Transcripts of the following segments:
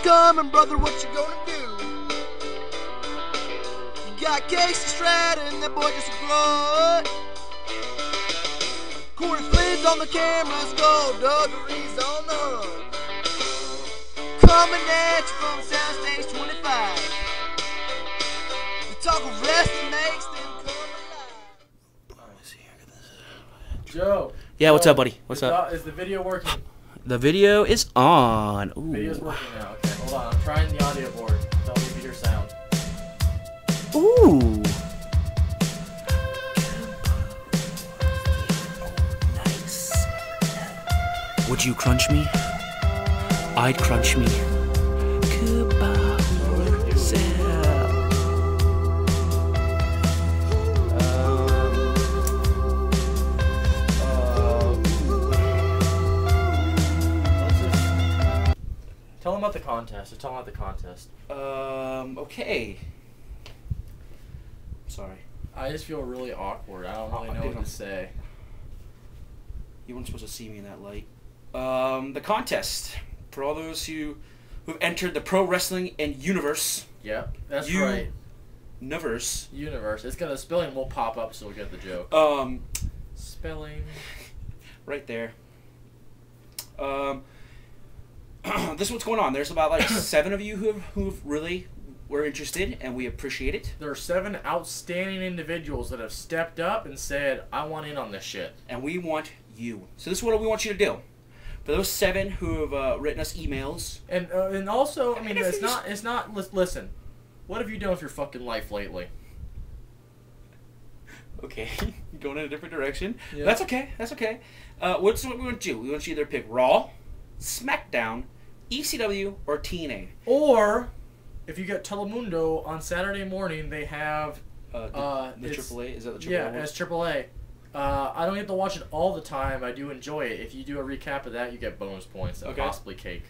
coming, brother, what you gonna do? You got Casey Stratton, that boy just a grunt. Corey Flynn's on the cameras, go, Duggery's on the hunt. Coming at you from Soundstage 25. The talk of wrestling makes them come alive. Joe. Yeah, what's up, buddy? What's up? Is the video working? The video is on. Ooh. Video's working now. Okay, hold on. I'm trying the audio board. Tell me if you hear sound. Ooh. Nice. Would you crunch me? I'd crunch me. Goodbye. Tell them about the contest. Tell them about the contest. Okay. Sorry. I just feel really awkward. I don't really know what to say. You weren't supposed to see me in that light. The contest. For all those who've entered the pro wrestling and universe. Yep, that's right. Universe. It's gonna spelling will pop up, so we'll get the joke. Spelling. Right there. This is what's going on. There's about like 7 of you who've really were interested, and we appreciate it. There are 7 outstanding individuals that have stepped up and said, "I want in on this shit," and we want you. So this is what we want you to do. For those 7 who have written us emails, and also, I mean, it's not. Listen, what have you done with your fucking life lately? Okay, going in a different direction. Yeah. That's okay. That's okay. What's what we want to do? We want you to either pick Raw, SmackDown, ECW, or TNA. Or, if you get Telemundo on Saturday morning, they have the AAA. Is that the AAA? Yeah, it's AAA. I don't get to watch it all the time. I do enjoy it. If you do a recap of that, you get bonus points and possibly cake.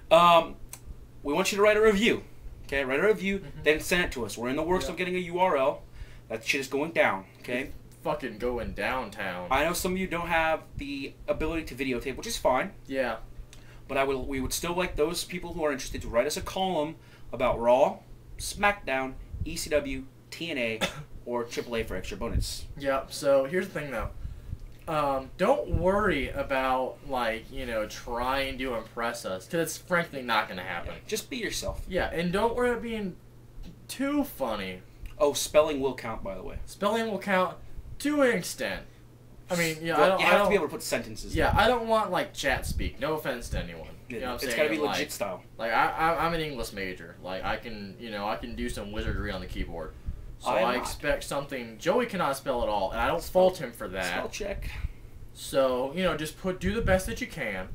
We want you to write a review. Okay, write a review, then send it to us. We're in the works of getting a URL. That shit is going down. Okay. Fucking going downtown. I know some of you don't have the ability to videotape, which is fine. Yeah. But we would still like those people who are interested to write us a column about Raw, SmackDown, ECW, TNA, or AAA for extra bonus. Yeah, so here's the thing though. Don't worry about, trying to impress us, because it's frankly not going to happen. Yeah, just be yourself. Yeah, and don't worry about being too funny. Oh, spelling will count, by the way. Spelling will count to an extent. I mean, you have to be able to put sentences. Yeah, I don't want chat speak. No offense to anyone. You know what I'm saying? It's gotta be legit style. I'm an English major. I can do some wizardry on the keyboard. So I expect something. Joey cannot spell at all, and I don't fault him for that. Spell check. So just do the best that you can.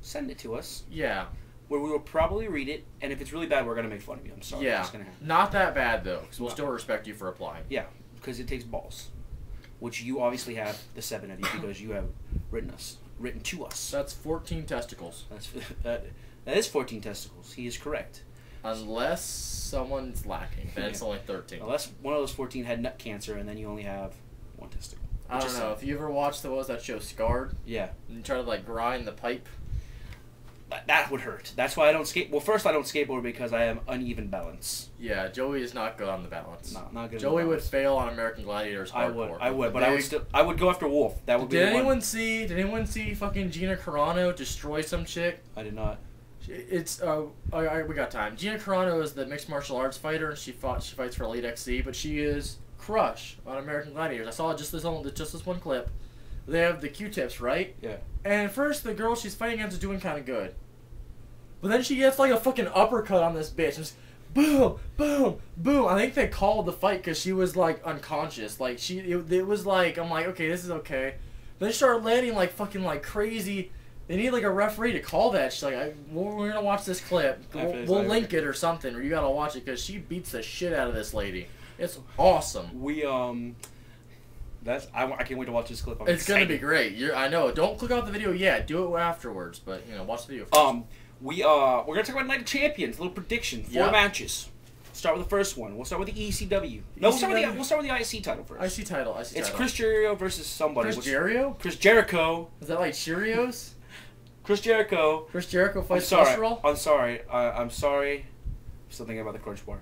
Send it to us. Yeah. Where we will probably read it, and if it's really bad, we're gonna make fun of you. I'm sorry. Yeah. It's gonna happen. Not that bad though, because we'll still respect you for applying. Yeah, because it takes balls. Which you obviously have, the 7 of you, because you have written to us. That's 14 testicles. That is 14 testicles. He is correct. Unless someone's lacking, then it's only 13. Unless one of those 14 had nut cancer, and then you only have 1 testicle. I don't know. If you ever watched that show Scarred? Yeah. And you try to grind the pipe. That would hurt. That's why I don't skate. Well, first I don't skateboard because I have uneven balance. Yeah, Joey is not good on the balance. Not good. Joey would fail on American Gladiators hardcore. I would, but I would go after Wolf. That would be. Did anyone see fucking Gina Carano destroy some chick? I did not. It's we got time. Gina Carano is the mixed martial arts fighter, and she fights for Elite XC, but she is Crush on American Gladiators. I saw just this one clip. They have the Q-tips, right? Yeah. And at first, the girl she's fighting against is doing kind of good. But then she gets a fucking uppercut on this bitch. And just boom, boom, boom. I think they called the fight because she was unconscious. It was I'm like, okay, this is okay. Then she started landing fucking crazy. They need a referee to call that. She's like, we're gonna watch this clip. We'll link it or something, or you gotta watch it because she beats the shit out of this lady. It's awesome. I can't wait to watch this clip. It's gonna be great. I know. Don't click off the video yet. Do it afterwards. But watch the video first. We're gonna talk about Night of Champions. A little prediction. 4 matches. Start with the first one. We'll start with the ECW. No, we'll start with the IC title first. IC title. It's Chris Jericho versus somebody. Chris Jericho? Chris Jericho. Is that like Cheerios? Chris Jericho. Chris Jericho fights sorry. cholesterol? I'm sorry. I'm sorry. I'm still thinking about the crunch bar.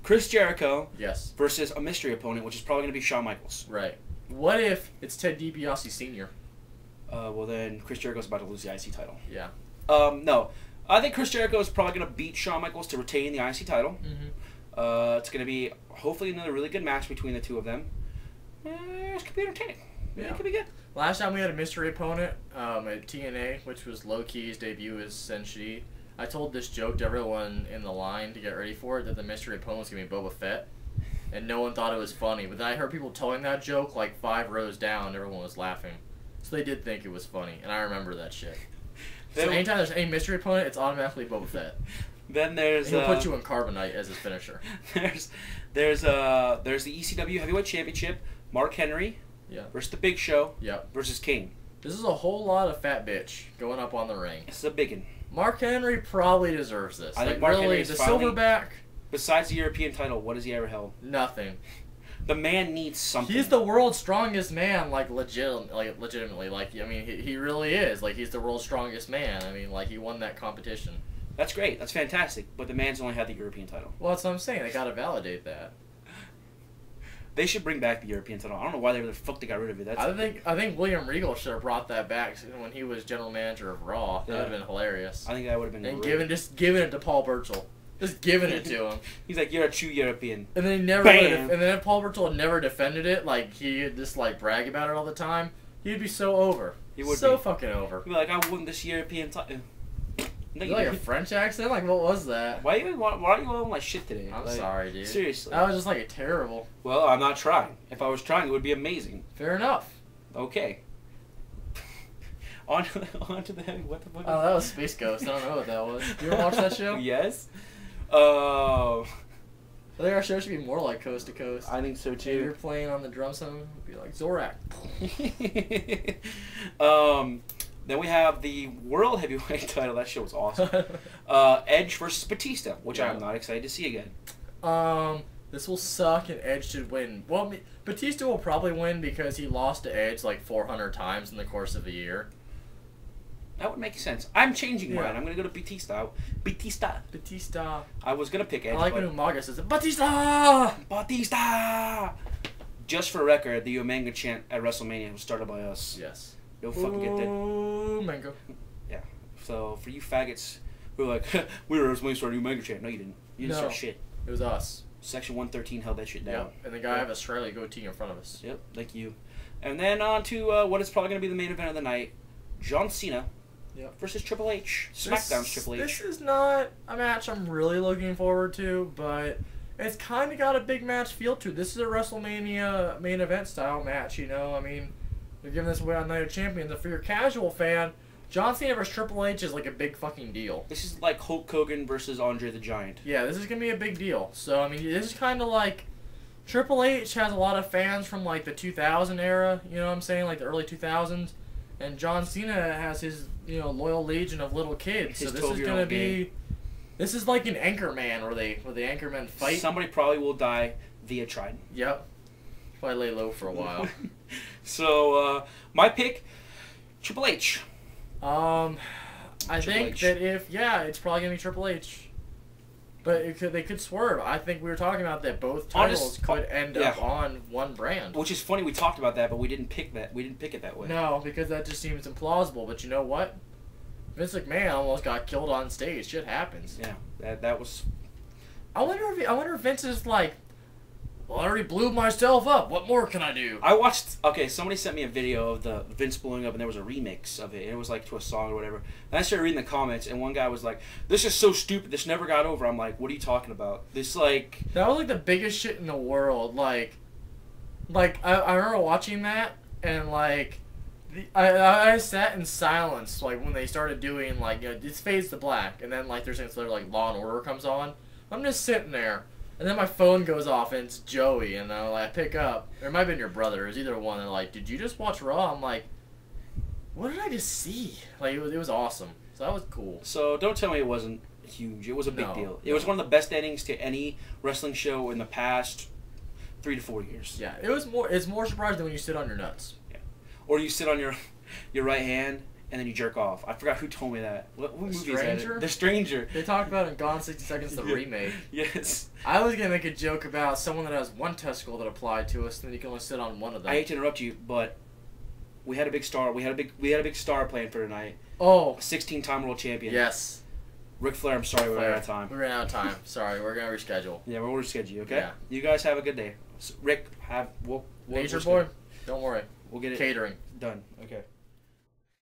Chris Jericho. Yes. Versus a mystery opponent, which is probably going to be Shawn Michaels. Right. What if it's Ted DiBiase Sr.? Well, then Chris Jericho's about to lose the IC title. Yeah. No. I think Chris Jericho is probably going to beat Shawn Michaels to retain the IC title. Mm-hmm. It's going to be, hopefully, another really good match between the two of them. It could be entertaining. Yeah. It could be good. Last time we had a mystery opponent at TNA, which was Low Key's debut as Senshi. I told this joke to everyone in the line to get ready for it, that the mystery opponent was going to be Boba Fett. And no one thought it was funny. But then I heard people telling that joke like 5 rows down, and everyone was laughing. So they did think it was funny, and I remember that shit. So anytime there's any mystery opponent, it's automatically Boba Fett. Then there's... He'll put you in Carbonite as his finisher. There's the ECW Heavyweight Championship, Mark Henry versus The Big Show versus Kane. This is a whole lot of fat bitch going up on the ring. This is a biggin. Mark Henry probably deserves this. I think Mark Henry is the finally, silverback. Besides the European title, what has he ever held? Nothing. The man needs something. He's the world's strongest man, legitimately. I mean, he really is. Like, he's the world's strongest man. I mean, like, he won that competition. That's great. That's fantastic. But the man's only had the European title. Well, that's what I'm saying. They gotta validate that. They should bring back the European title. I don't know why the fuck they got rid of it. I think William Regal should have brought that back when he was general manager of Raw. That would have been hilarious. I think that would have been and great. just giving it to Paul Burchill. Just giving it to him. He's like, you're a true European. And then he never and then if Paul Burchill had never defended it, like he'd just like brag about it all the time, he'd be so over. He would be fucking over. He'd be like, I won this European title. No, you like a French accent? Like, what was that? Why are you on my shit today? I'm sorry, dude. Seriously. That was just like terrible. Well, I'm not trying. If I was trying, it would be amazing. Fair enough. Okay. on to the heavy. What the fuck? Oh, that was Space Ghost. I don't know what that was. You ever watch that show? Yes. I think our show should be more like Coast to Coast. I think so too. If you're playing on the drum set, it'd be like Zorak. Then we have the World Heavyweight title. That shit was awesome. Edge versus Batista, which I'm not excited to see again. This will suck and Edge should win. Well, Batista will probably win because he lost to Edge like 400 times in the course of a year. That would make sense. I'm changing mine. I'm going to go to Batista. Batista. I was going to pick Edge. I like when Umaga says, Batista! Batista! Just for record, the Omega chant at WrestleMania was started by us. Yes. You'll fucking get that. Omega. Yeah. So, for you faggots who are like, we were supposed to start a Omega chant. No, you didn't. You didn't start shit. It was us. Section 113 held that shit down. Yep. And the guy have a Australia goatee in front of us. Yep, like you. And then on to what is probably going to be the main event of the night. John Cena versus Triple H. SmackDown's Triple H. This is not a match I'm really looking forward to, but it's kind of got a big match feel to it. This is a WrestleMania main event style match, you know? I mean, they're giving this away on Night of Champions. And for your casual fan, John Cena versus Triple H is like a big fucking deal. This is like Hulk Hogan versus Andre the Giant. Yeah, this is going to be a big deal. So, I mean, this is kind of like... Triple H has a lot of fans from like the 2000 era, you know what I'm saying? Like the early 2000s. And John Cena has his, loyal legion of little kids. So this is going to be... This is like an Anchorman where the Anchormen fight. Somebody probably will die via Trident. Yep. Probably lay low for a while. So, my pick, Triple H. I think that it's probably going to be Triple H. But they could swerve. I think we were talking about that both titles could end up on one brand. Which is funny, we talked about that, but we didn't pick that. We didn't pick it that way. No, because that just seems implausible. But you know what? Vince McMahon almost got killed on stage. Shit happens. Yeah, that was... I wonder if Vince is like, well, I already blew myself up. What more can I do? I watched... Okay, somebody sent me a video of the Vince blowing up, and there was a remix of it. And it was like to a song or whatever. And I started reading the comments, and one guy was like, this is so stupid. This never got over. I'm like, what are you talking about? This, like... That was like the biggest shit in the world. Like I remember watching that, and like... I sat in silence, like, when they started doing, like, it fades to black, and then, like, there's like, Law and Order comes on. I'm just sitting there, and then my phone goes off, and it's Joey, and I pick up. Or it might have been your brother. It was either one. They're like, did you just watch Raw? I'm like, what did I just see? Like, it was awesome. So that was cool. So don't tell me it wasn't huge. It was a big deal. It was one of the best endings to any wrestling show in the past 3 to 4 years. Yeah, it's more surprising than when you sit on your nuts. Or you sit on your right hand and then you jerk off. I forgot who told me that. What movie is Stranger? that? The Stranger. They talked about it in Gone 60 Seconds, the remake. Yes. I was gonna make a joke about someone that has one testicle that applied to us, and then you can only sit on one of them. I hate to interrupt you, but we had a big star. We had a big star planned for tonight. Oh. 16-time world champion. Yes. Ric Flair. I'm sorry, we're out of time. We ran out of time. Sorry, we're gonna reschedule. Yeah, we'll reschedule. Okay. Yeah. You guys have a good day. Rick, we'll Nature boy. Don't worry. We'll get it catering done. Okay.